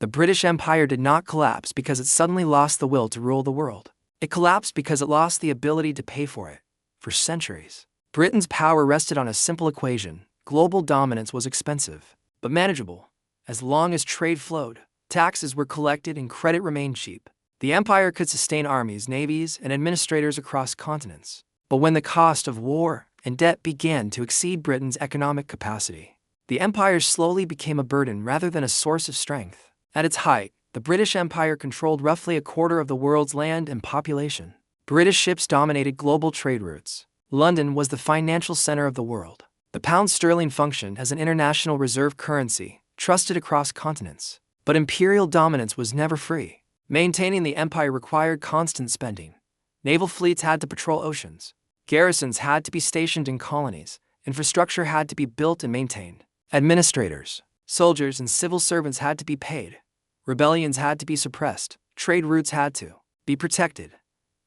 The British Empire did not collapse because it suddenly lost the will to rule the world. It collapsed because it lost the ability to pay for it. For centuries, Britain's power rested on a simple equation: global dominance was expensive, but manageable. As long as trade flowed, taxes were collected, and credit remained cheap, the empire could sustain armies, navies, and administrators across continents. But when the cost of war and debt began to exceed Britain's economic capacity, the empire slowly became a burden rather than a source of strength. At its height, the British Empire controlled roughly a quarter of the world's land and population. British ships dominated global trade routes. London was the financial center of the world. The pound sterling functioned as an international reserve currency, trusted across continents. But imperial dominance was never free. Maintaining the empire required constant spending. Naval fleets had to patrol oceans. Garrisons had to be stationed in colonies. Infrastructure had to be built and maintained. Administrators, soldiers, and civil servants had to be paid. Rebellions had to be suppressed. Trade routes had to be protected.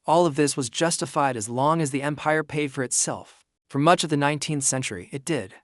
All of this was justified as long as the empire paid for itself. For much of the 19th century, it did.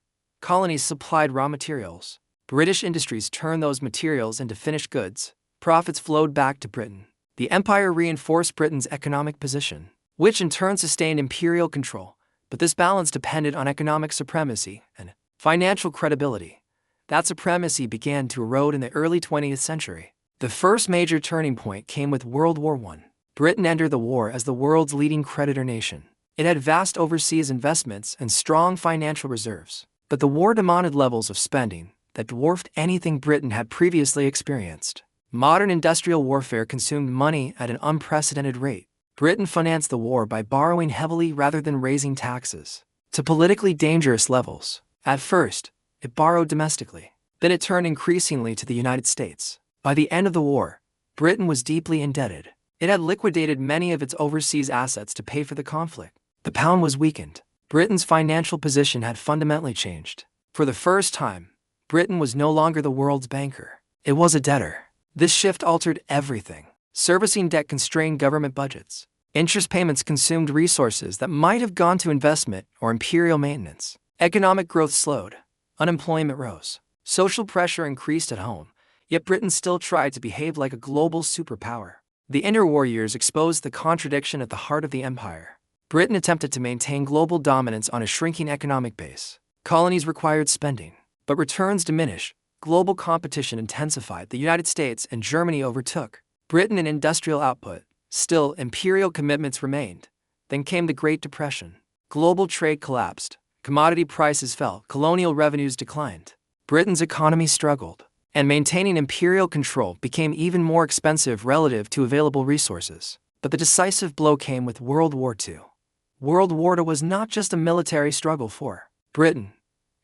Colonies supplied raw materials. British industries turned those materials into finished goods. Profits flowed back to Britain. The empire reinforced Britain's economic position, which in turn sustained imperial control. But this balance depended on economic supremacy and financial credibility. That supremacy began to erode in the early 20th century. The first major turning point came with World War I. Britain entered the war as the world's leading creditor nation. It had vast overseas investments and strong financial reserves. But the war demanded levels of spending that dwarfed anything Britain had previously experienced. Modern industrial warfare consumed money at an unprecedented rate. Britain financed the war by borrowing heavily rather than raising taxes to politically dangerous levels. At first, it borrowed domestically. Then it turned increasingly to the United States. By the end of the war, Britain was deeply indebted. It had liquidated many of its overseas assets to pay for the conflict. The pound was weakened. Britain's financial position had fundamentally changed. For the first time, Britain was no longer the world's banker. It was a debtor. This shift altered everything. Servicing debt constrained government budgets. Interest payments consumed resources that might have gone to investment or imperial maintenance. Economic growth slowed. Unemployment rose. Social pressure increased at home, yet Britain still tried to behave like a global superpower. The interwar years exposed the contradiction at the heart of the empire. Britain attempted to maintain global dominance on a shrinking economic base. Colonies required spending, but returns diminished. Global competition intensified. The United States and Germany overtook Britain in industrial output. Still, imperial commitments remained. Then came the Great Depression. Global trade collapsed. Commodity prices fell. Colonial revenues declined. Britain's economy struggled, and maintaining imperial control became even more expensive relative to available resources. But the decisive blow came with World War II. World War II was not just a military struggle for Britain.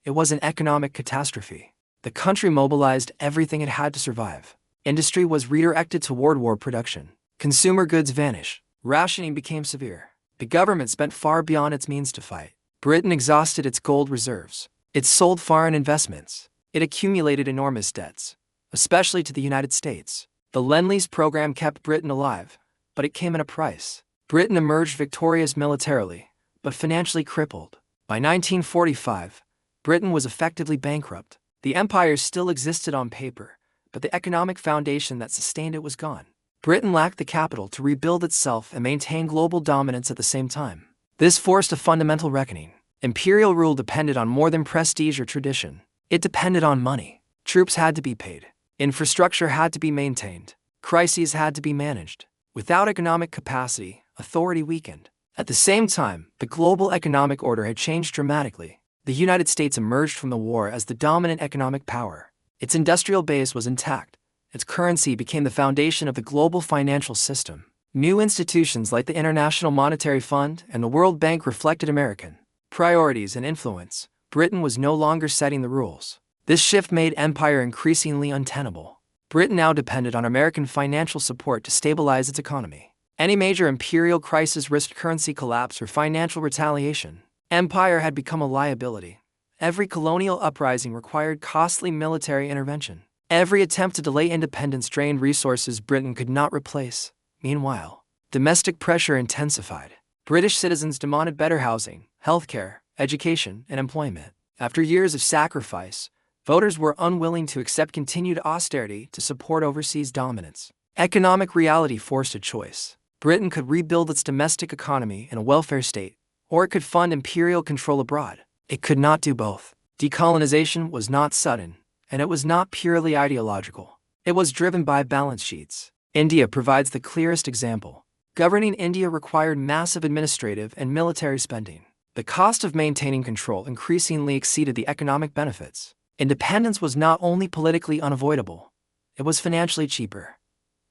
It was an economic catastrophe. The country mobilized everything it had to survive. Industry was redirected toward war production. Consumer goods vanished. Rationing became severe. The government spent far beyond its means to fight. Britain exhausted its gold reserves. It sold foreign investments. It accumulated enormous debts, especially to the United States. The Lend-Lease program kept Britain alive, but it came at a price. Britain emerged victorious militarily, but financially crippled. By 1945, Britain was effectively bankrupt. The empire still existed on paper, but the economic foundation that sustained it was gone. Britain lacked the capital to rebuild itself and maintain global dominance at the same time. This forced a fundamental reckoning. Imperial rule depended on more than prestige or tradition. It depended on money. Troops had to be paid. Infrastructure had to be maintained. Crises had to be managed. Without economic capacity, authority weakened. At the same time, the global economic order had changed dramatically. The United States emerged from the war as the dominant economic power. Its industrial base was intact. Its currency became the foundation of the global financial system. New institutions like the International Monetary Fund and the World Bank reflected American priorities and influence. Britain was no longer setting the rules. This shift made empire increasingly untenable. Britain now depended on American financial support to stabilize its economy. Any major imperial crisis risked currency collapse or financial retaliation. Empire had become a liability. Every colonial uprising required costly military intervention. Every attempt to delay independence drained resources Britain could not replace. Meanwhile, domestic pressure intensified. British citizens demanded better housing, healthcare, education, and employment. After years of sacrifice, Voters were unwilling to accept continued austerity to support overseas dominance. Economic reality forced a choice. Britain could rebuild its domestic economy in a welfare state, or it could fund imperial control abroad. It could not do both. Decolonization was not sudden, and it was not purely ideological. It was driven by balance sheets. India provides the clearest example. Governing India required massive administrative and military spending. The cost of maintaining control increasingly exceeded the economic benefits. Independence was not only politically unavoidable, it was financially cheaper.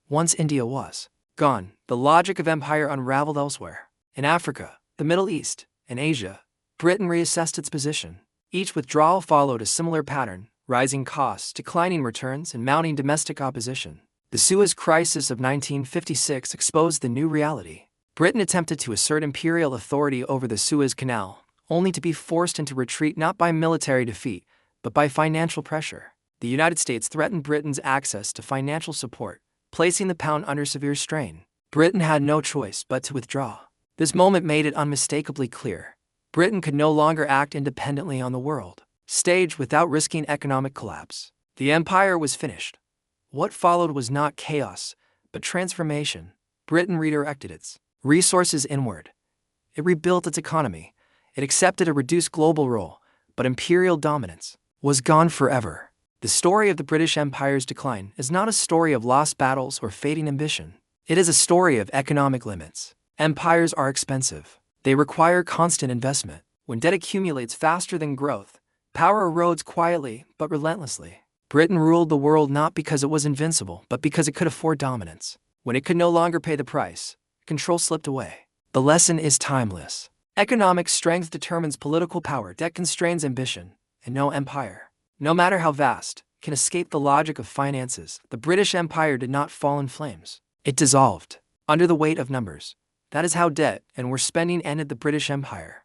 Once India was gone, the logic of empire unraveled elsewhere. In Africa, the Middle East, and Asia, Britain reassessed its position. Each withdrawal followed a similar pattern: rising costs, declining returns, and mounting domestic opposition. The Suez Crisis of 1956 exposed the new reality. Britain attempted to assert imperial authority over the Suez Canal, only to be forced into retreat not by military defeat, but by financial pressure. The United States threatened Britain's access to financial support, placing the pound under severe strain. Britain had no choice but to withdraw. This moment made it unmistakably clear: Britain could no longer act independently on the world stage without risking economic collapse. The empire was finished. What followed was not chaos, but transformation. Britain redirected its resources inward. It rebuilt its economy. It accepted a reduced global role, but imperial dominance was gone forever. The story of the British Empire's decline is not a story of lost battles or fading ambition. It is a story of economic limits. Empires are expensive. They require constant investment. When debt accumulates faster than growth, power erodes quietly but relentlessly. Britain ruled the world not because it was invincible, but because it could afford dominance. When it could no longer pay the price, control slipped away. The lesson is timeless. Economic strength determines political power. Debt constrains ambition, and no empire, no matter how vast, can escape the logic of finances. The British Empire did not fall in flames. It dissolved under the weight of numbers. That is how debt and war spending ended the British Empire.